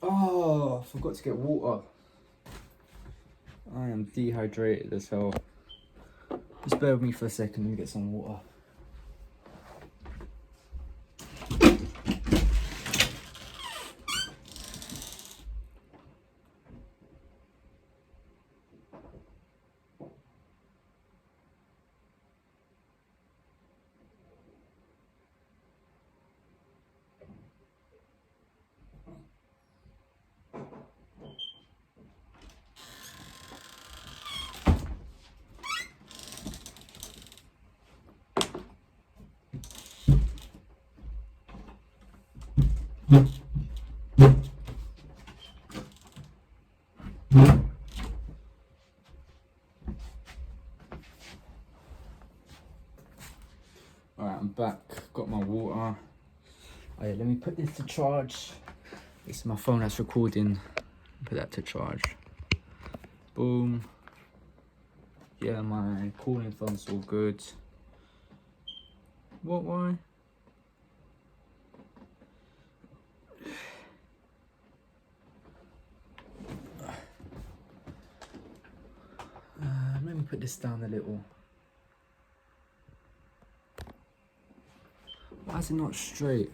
Oh, I forgot to get water. I am dehydrated as hell. Just bear with me for a second, let me get some water. Alright, I'm back. Got my water. Oh yeah, let me put this to charge. This is my phone that's recording. Put that to charge. Boom. Yeah, my calling phone's all good. What, why? Let me put this down a little. Why is it not straight?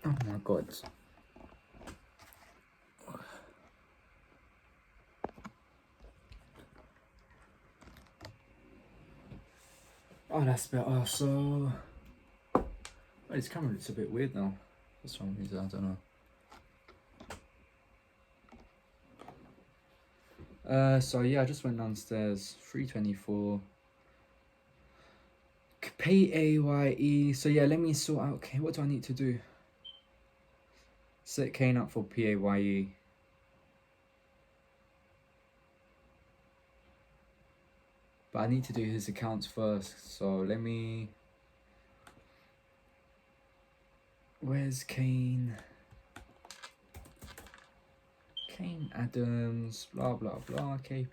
Oh my god. Oh, that's better. So, oh, this camera looks a bit weird now. What's wrong with it? I don't know. So yeah, I just went downstairs. 324. PAYE. So yeah, let me sort out. Okay, what do I need to do? Set Kane up for PAYE. But I need to do his accounts first. So let me. Where's Kane? Kane Adams. Blah blah blah. KP.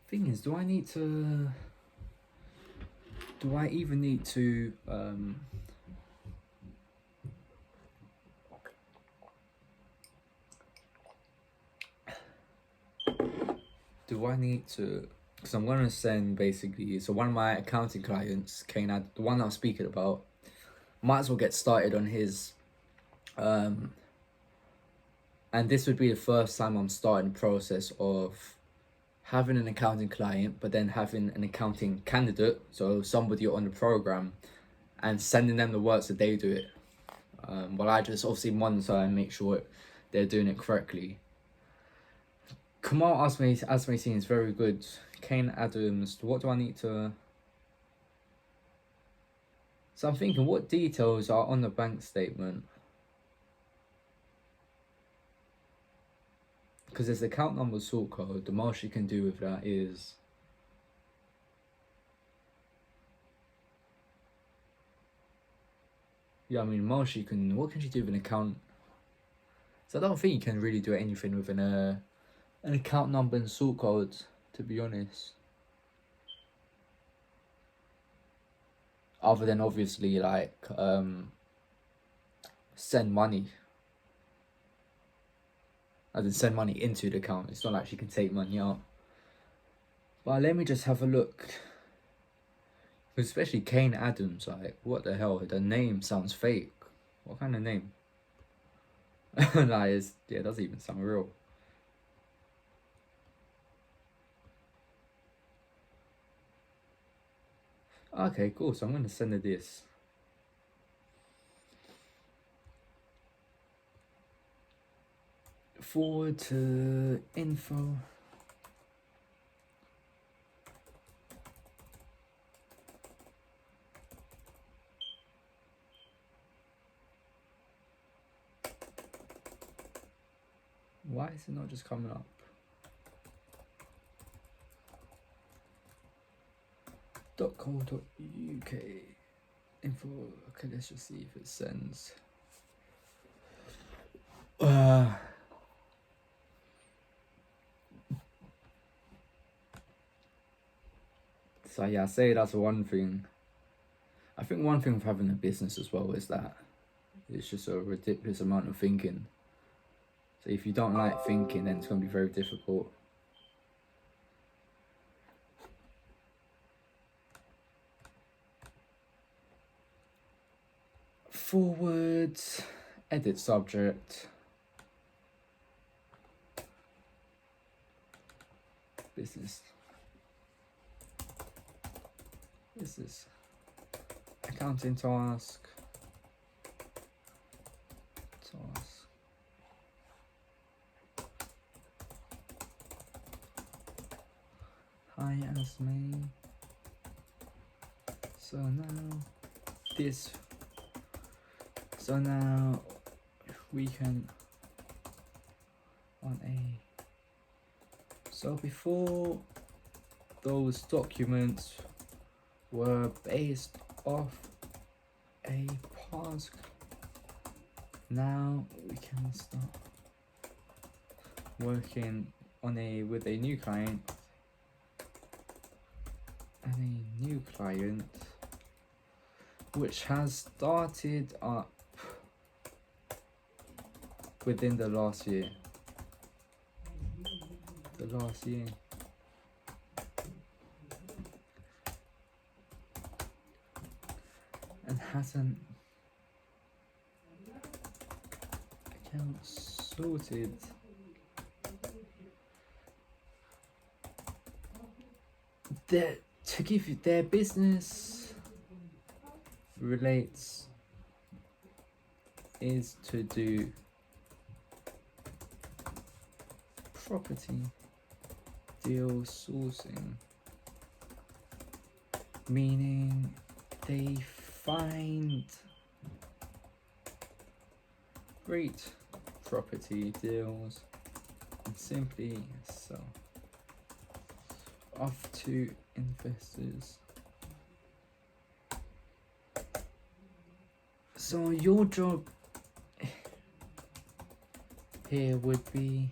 Thing is, do I even need to because I'm gonna send basically, so one of my accounting clients, Kane, the one I was speaking about, might as well get started on his and this would be the first time I'm starting the process of having an accounting client, but then having an accounting candidate, so somebody on the program, and sending them the work so they do it. Well, I just obviously monitor and make sure they're doing it correctly. Kamal Asmay is very good. Kane Adams, what do I need to... So I'm thinking, what details are on the bank statement? Because there's the account number, sort code. The most you can do with that is... Yeah, I mean, most you can... What can you do with an account? So I don't think you can really do anything with an account number and sort code, to be honest. Other than obviously like send money. As in send money into the account. It's not like she can take money out. But let me just have a look. Especially Kane Adams, like, what the hell? The name sounds fake. What kind of name? Like, yeah, it doesn't even sound real. Okay, cool. So I'm going to send her this. Forward to info. Why is it not just coming up? .co.uk info. Okay, let's just see if it sends. So yeah, I say that's one thing. I think one thing with having a business as well is that it's just a ridiculous amount of thinking. So if you don't like thinking, then it's going to be very difficult. Forward, edit subject, business, accounting task, hi Asme. So now we can so before those documents were based off a task, now we can start working on with a new client which has started up within the last year. And hasn't account sorted. To give you their business relates is to do property deal sourcing, meaning they find great property deals and simply sell off to investors. So your job here would be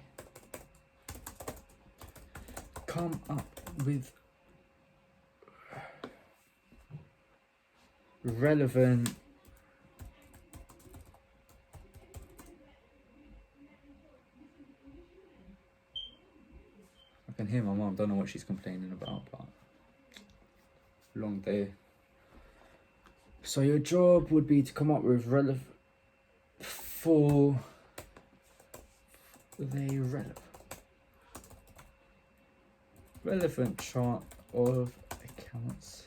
come up with relevant I can hear my mom, don't know what she's complaining about, but long day. So your job would be to come up with relevant chart of accounts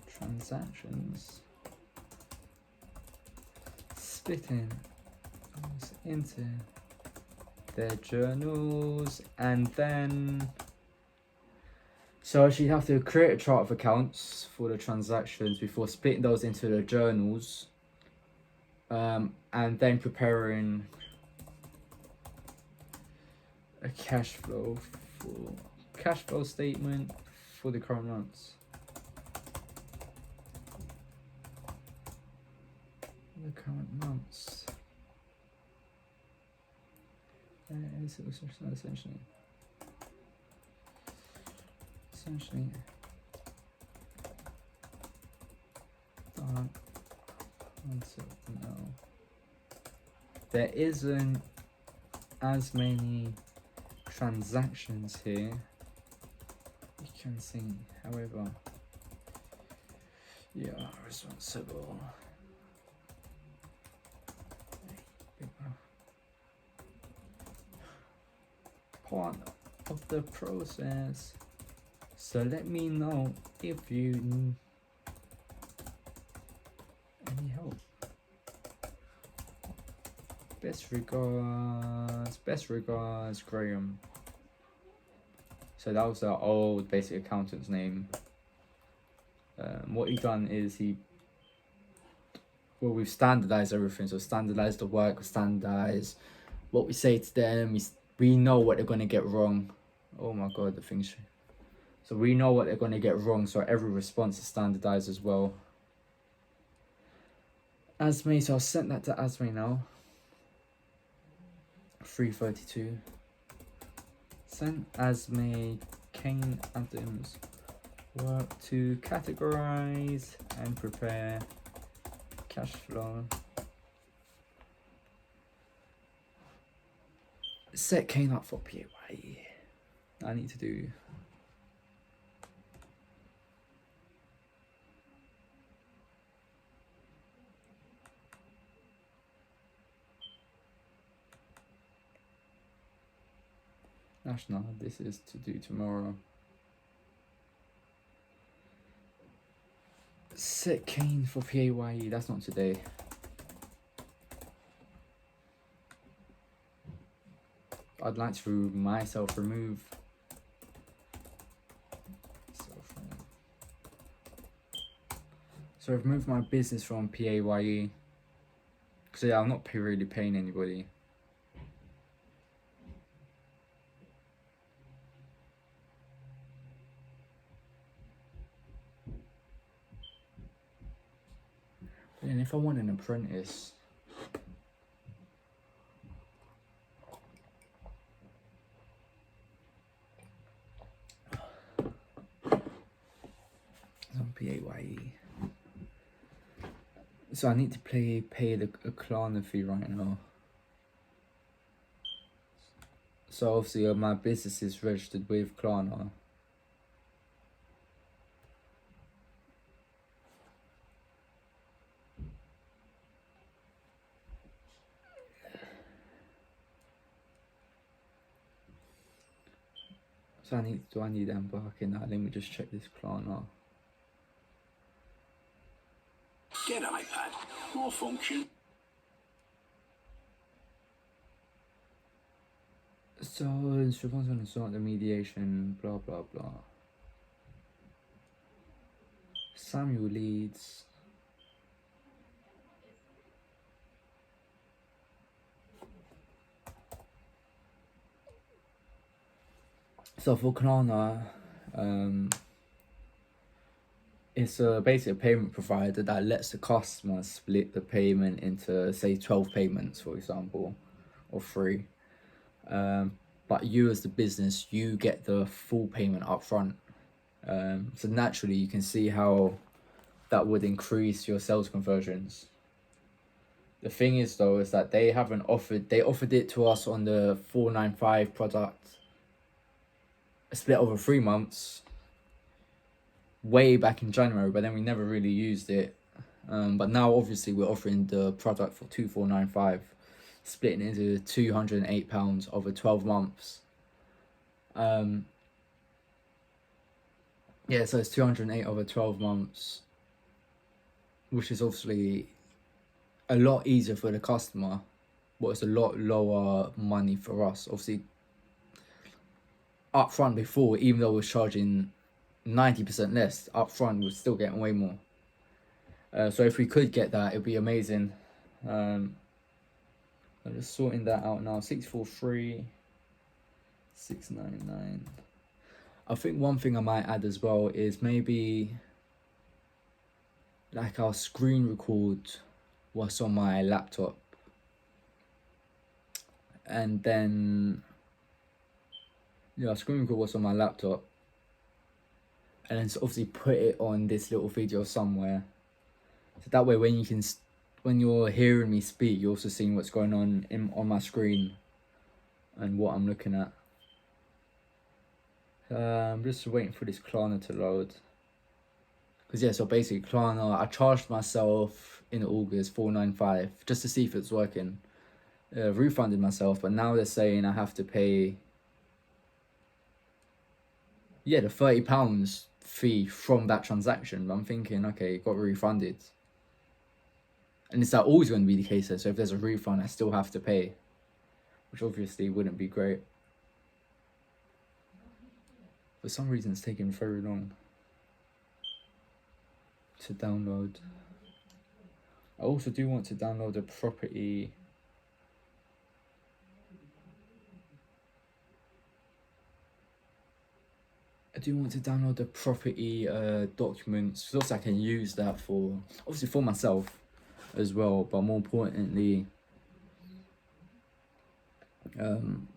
transactions, splitting those into their journals, and then so she'd have to create a chart of accounts for the transactions before splitting those into the journals, and then preparing a cash flow statement for the current months. Essentially done until now. There isn't as many transactions here, you can see. However, you are responsible. Part of the process. So let me know if you need any help. Best regards, Graham. So that was our old basic accountant's name. What he done is we've standardized everything. So standardized the work, standardize what we say to them. We know what they're gonna get wrong. Oh my god, the thing's So we know what they're going to get wrong, so every response is standardized as well. Asme, so I'll send that to Asme now. 332. Send Asme Kane Adams work to categorize and prepare cash flow. Set Kane up for PAYE. I need to do. National, this is to do tomorrow. Set Kane for PAYE, that's not today. I'd like to remove. So I've moved my business from PAYE. Because yeah, I'm not really paying anybody. And if I want an apprentice, on PAYE. So I need to pay a Klarna fee right now. So obviously my business is registered with Klarna. So do I need to embark in that? Let me just check this Klarna. Get iPad, more function. So Siobhan's going to start the mediation, blah blah blah. Samuel leads. So for Klarna, it's basically a payment provider that lets the customer split the payment into, say, 12 payments, for example, or 3. But you as the business, you get the full payment up front. So naturally, you can see how that would increase your sales conversions. The thing is, though, is that they offered it to us on the 495 product, split over 3 months, way back in January, but then we never really used it. But now obviously we're offering the product for 2495, splitting it into £208 over 12 months. Yeah, so it's 208 over 12 months, which is obviously a lot easier for the customer, but it's a lot lower money for us. Obviously, upfront before, even though we're charging 90% less, upfront we're still getting way more. So if we could get that, it'd be amazing. I'm just sorting that out now. 643, 699. I think one thing I might add as well is maybe like our screen record what's on my laptop, and then screen record what's on my laptop, and then obviously put it on this little video somewhere, so that way when you're hearing me speak, you're also seeing what's going on on my screen and what I'm looking at. I'm just waiting for this Klarna to load. Because yeah, so basically Klarna, I charged myself in August $495 just to see if it's working. Refunded myself, but now they're saying I have to pay the £30 fee from that transaction. But I'm thinking, okay, it got refunded. And is that always going to be the case? So if there's a refund, I still have to pay, which obviously wouldn't be great. For some reason, it's taking very long to download. I also do want to download a property. I do want to download the property documents so I can use that for, obviously for myself as well, but more importantly,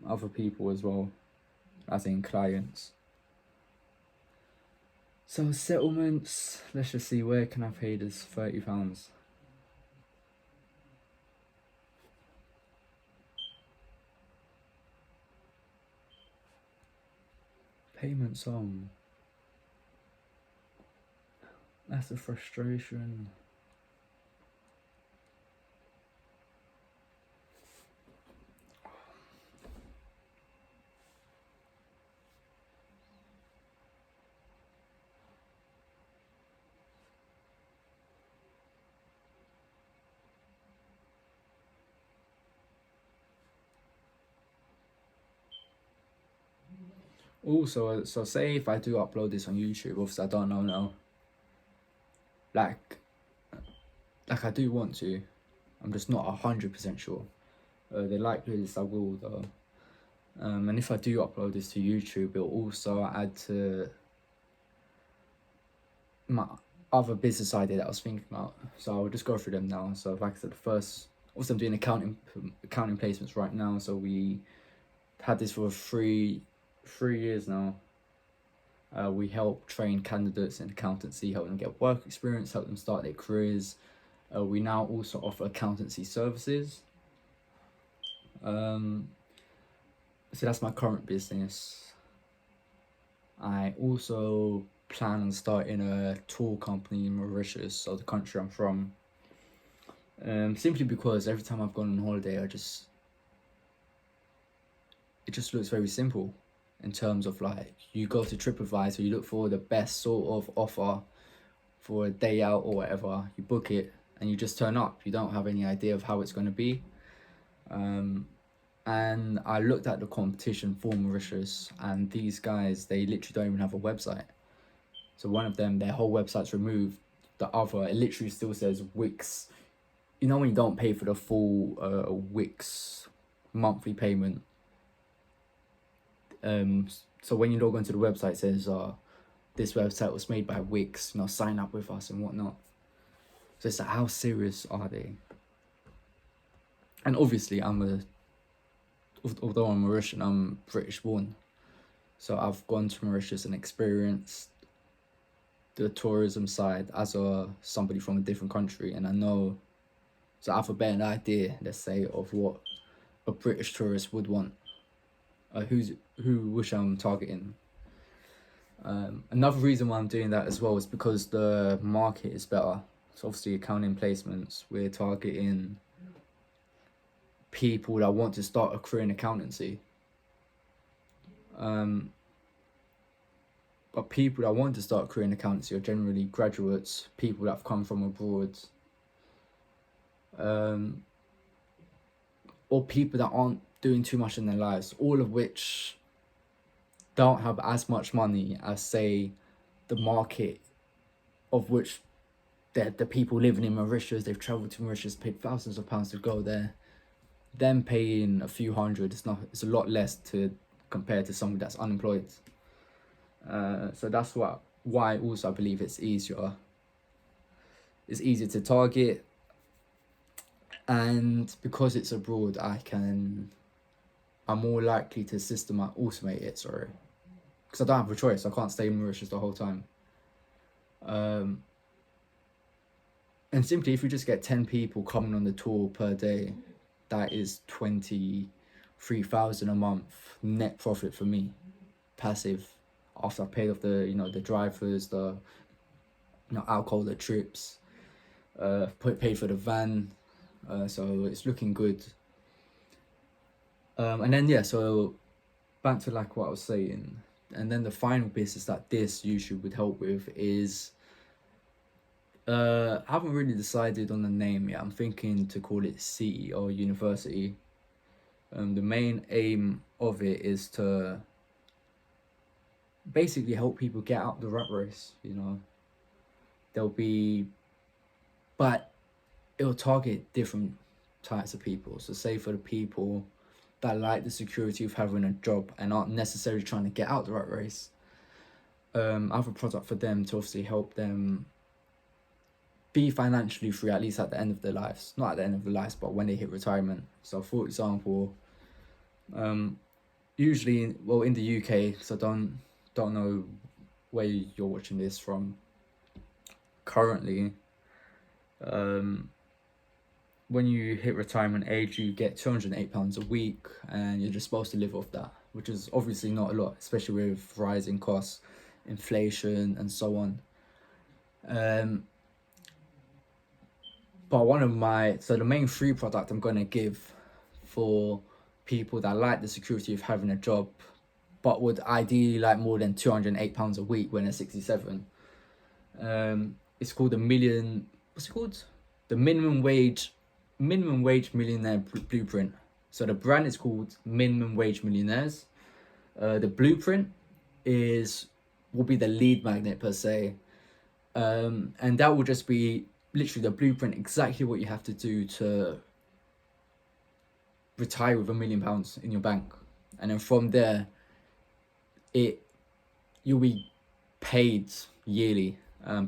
other people as well, as in clients. So settlements, let's just see, where can I pay this £30? Payments on. That's the frustration. Also, so say if I do upload this on YouTube, obviously I don't know now. Like I do want to. I'm just not 100% sure. The likelihood is I will though. And if I do upload this to YouTube, it'll also add to my other business idea that I was thinking about. So I'll just go through them now. So like I said, the first, also I'm doing accounting placements right now. So we had this for three years now. We help train candidates in accountancy, help them get work experience, help them start their careers. We now also offer accountancy services. So that's my current business. I also plan on starting a tour company in Mauritius, so the country I'm from. Simply because every time I've gone on holiday, it just looks very simple in terms of like, you go to TripAdvisor, you look for the best sort of offer for a day out or whatever, you book it and you just turn up. You don't have any idea of how it's going to be. And I looked at the competition for Mauritius, and these guys, they literally don't even have a website. So one of them, their whole website's removed. The other, it literally still says Wix. You know when you don't pay for the full Wix monthly payment? So when you log onto the website, it says this website was made by Wix, you know, sign up with us and whatnot. So it's like, how serious are they? And obviously although I'm Mauritian, I'm British born. So I've gone to Mauritius and experienced the tourism side as somebody from a different country, and I know, so I have a better idea, let's say, of what a British tourist would want. Which I'm targeting. Another reason why I'm doing that as well is because the market is better. So obviously accounting placements, we're targeting people that want to start a career in accountancy. But people that want to start a career in accountancy are generally graduates, people that have come from abroad, or people that aren't doing too much in their lives, all of which don't have as much money as, say, the market of which the people living in Mauritius, they've travelled to Mauritius, paid thousands of pounds to go there. Them paying a few hundred, it's a lot less to compare to somebody that's unemployed. So that's why also I believe it's easier. It's easier to target, and because it's abroad, I'm more likely to automate it. Sorry, because I don't have a choice. I can't stay in Mauritius the whole time. And simply, if you just get 10 people coming on the tour per day, that is 23,000 a month net profit for me, passive, after I paid off the the drivers, the alcohol, the trips, paid for the van, so it's looking good. And then so back to like what I was saying, and then the final business that this YouTube would help with is, I haven't really decided on the name yet. I'm thinking to call it CEO University. The main aim of it is to basically help people get out the rat race. But it'll target different types of people. So say for the people that like the security of having a job and aren't necessarily trying to get out the rat race, I have a product for them to obviously help them be financially free, at least at the end of their lives. Not at the end of their lives, but when they hit retirement. So for example, usually, well, in the UK, so don't know where you're watching this from currently. When you hit retirement age, you get £208 a week, and you're just supposed to live off that, which is obviously not a lot, especially with rising costs, inflation, and so on. But the main free product I'm gonna give for people that like the security of having a job, but would ideally like more than £208 a week when they're 67. It's called what's it called? The minimum wage millionaire blueprint. So the brand is called Minimum Wage Millionaires. The blueprint will be the lead magnet per se, and that will just be literally the blueprint, exactly what you have to do to retire with £1 million in your bank, and then from there, you'll be paid yearly,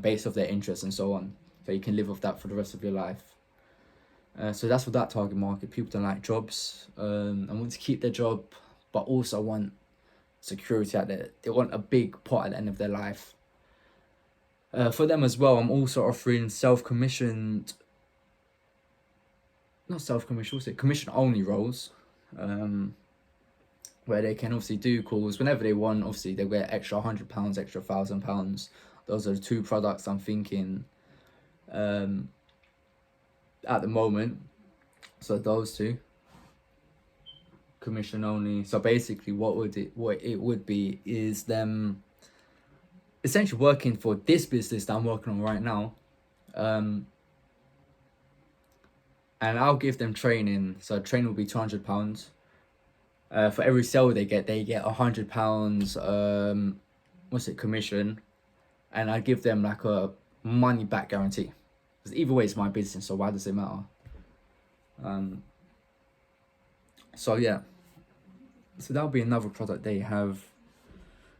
based off their interest and so on. So you can live off that for the rest of your life. So that's for that target market. People that like jobs, and want to keep their job, but also want security at the. They want a big pot at the end of their life. For them as well, I'm also offering commission only roles, where they can obviously do calls whenever they want. Obviously, they get extra £100, extra £1,000. Those are the two products I'm thinking at the moment. So those two, commission only. So basically, what it would be is them essentially working for this business that I'm working on right now, and I'll give them training. So training will be £200. For every sale they get £100. Commission, and I give them like a money back guarantee. Because either way, it's my business, so why does it matter? So yeah, so that'll be another product they have,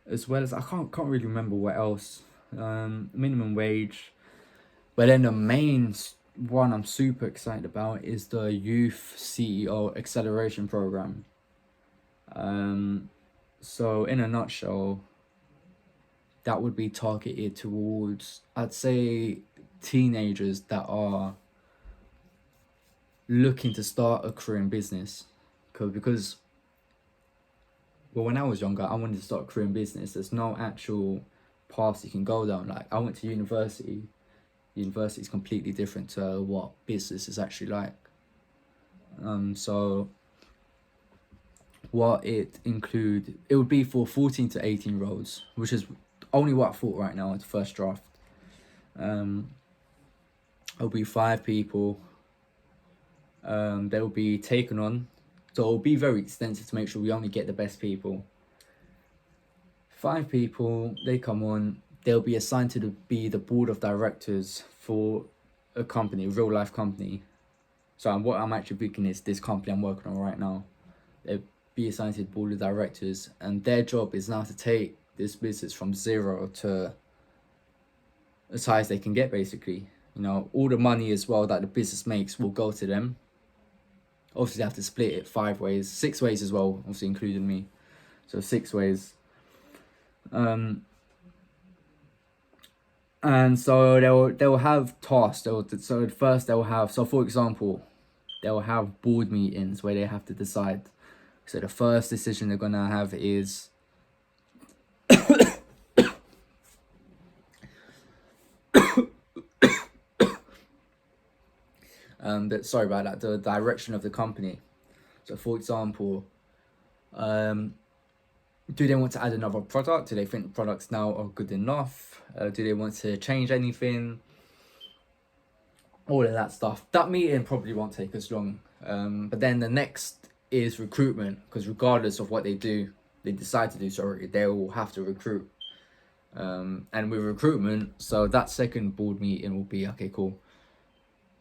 as well as I can't really remember what else. Minimum wage, but then the main one I'm super excited about is the Youth CEO Acceleration Program. So in a nutshell, that would be targeted towards, I'd say, teenagers that are looking to start a career in business. Because when I was younger, I wanted to start a career in business. There's no actual path you can go down. Like, I went to university. University is completely different to what business is actually like. So what it would be for 14 to 18 year-olds, which is only what I thought right now at the first draft. It'll be 5 people. They will be taken on. So it'll be very extensive to make sure we only get the best people. 5 people, they come on. They'll be assigned to be the board of directors for a company, a real life company. So what I'm actually picking is this company I'm working on right now. They'll be assigned to the board of directors, and their job is now to take this business from zero to as high as they can get, basically. All the money as well that the business makes will go to them. Obviously, they have to split it 6 ways as well, obviously including me. So 6 ways. And so they'll have tasks. So first for example, they'll have board meetings where they have to decide. So the first decision they're gonna have is sorry about that, the direction of the company. So for example, do they want to add another product? Do they think the products now are good enough? Do they want to change anything? All of that stuff. That meeting probably won't take as long. But then the next is recruitment, because regardless of what they decide to do, they will have to recruit. And with recruitment, so that second board meeting will be, okay, cool.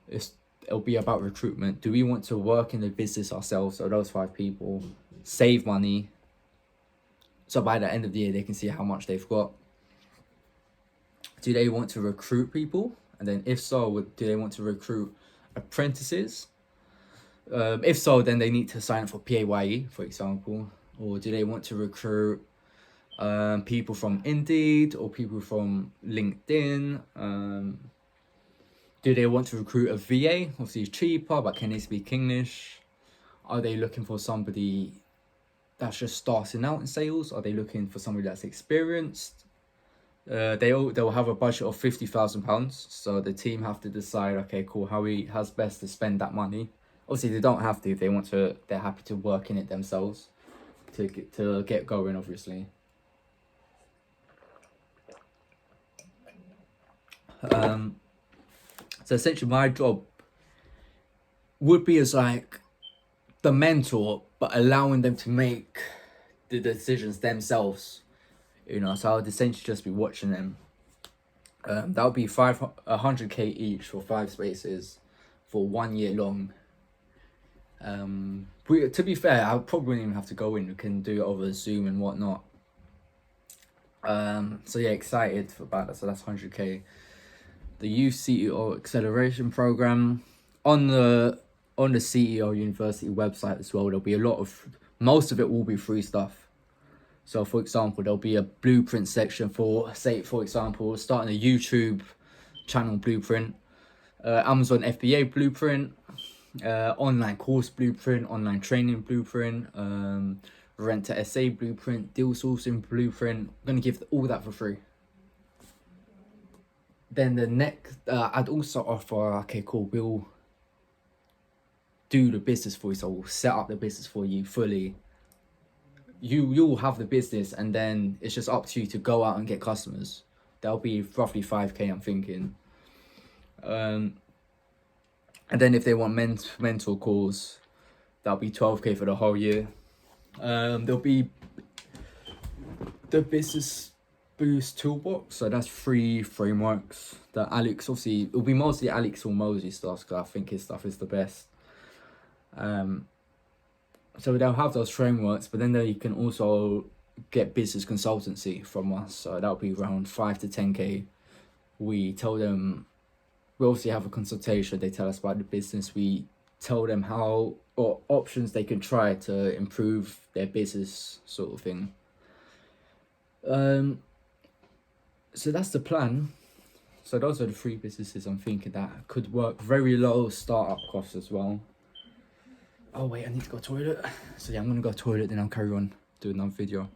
It'll be about recruitment. Do we want to work in the business ourselves? So those 5 people save money. So by the end of the year, they can see how much they've got. do they want to recruit people? And then if so, do they want to recruit apprentices? If so, then they need to sign up for PAYE, for example. Or do they want to recruit people from Indeed or people from LinkedIn? Do they want to recruit a VA? Obviously, it's cheaper, but can they speak English? Are they looking for somebody that's just starting out in sales? Are they looking for somebody that's experienced? They'll have a budget of £50,000, so the team have to decide, okay, cool, how's best to spend that money. Obviously, they don't have to. If they want to, they're happy to work in it themselves to get going, obviously. So essentially, my job would be as like the mentor, but allowing them to make the decisions themselves. You know, so I would essentially just be watching them. That would be 100k each for 5 spaces for 1 year long. To be fair, I probably wouldn't even have to go in. We can do it over Zoom and whatnot. So yeah, excited about that. So that's 100k. The Youth CEO Acceleration Program on the CEO University website as well. There'll be most of it will be free stuff. So for example, there'll be a blueprint section for, say, for example, starting a YouTube channel blueprint, Amazon FBA blueprint, online course blueprint, online training blueprint, rent to SA blueprint, deal sourcing blueprint. I'm going to give all that for free. Then the next, I'd also offer, okay, cool, we'll do the business for you. So we'll set up the business for you fully. You'll have the business, and then it's just up to you to go out and get customers. That'll be roughly 5k, I'm thinking. And then if they want mentor calls, that'll be 12k for the whole year. There'll be the Business Boost Toolbox, so that's 3 frameworks that Alex, obviously it'll be mostly Alex Hormozi stuff, because I think his stuff is the best. So they'll have those frameworks, but then you can also get business consultancy from us. So that'll be around 5 to 10k. We tell them, we obviously have a consultation. They tell us about the business. We tell them how, or options they can try to improve their business, sort of thing. So that's the plan. So those are the 3 businesses I'm thinking that could work. Very low startup costs as well. Oh wait, I need to go to the toilet. So yeah, I'm gonna go to the toilet, then I'll carry on doing another video.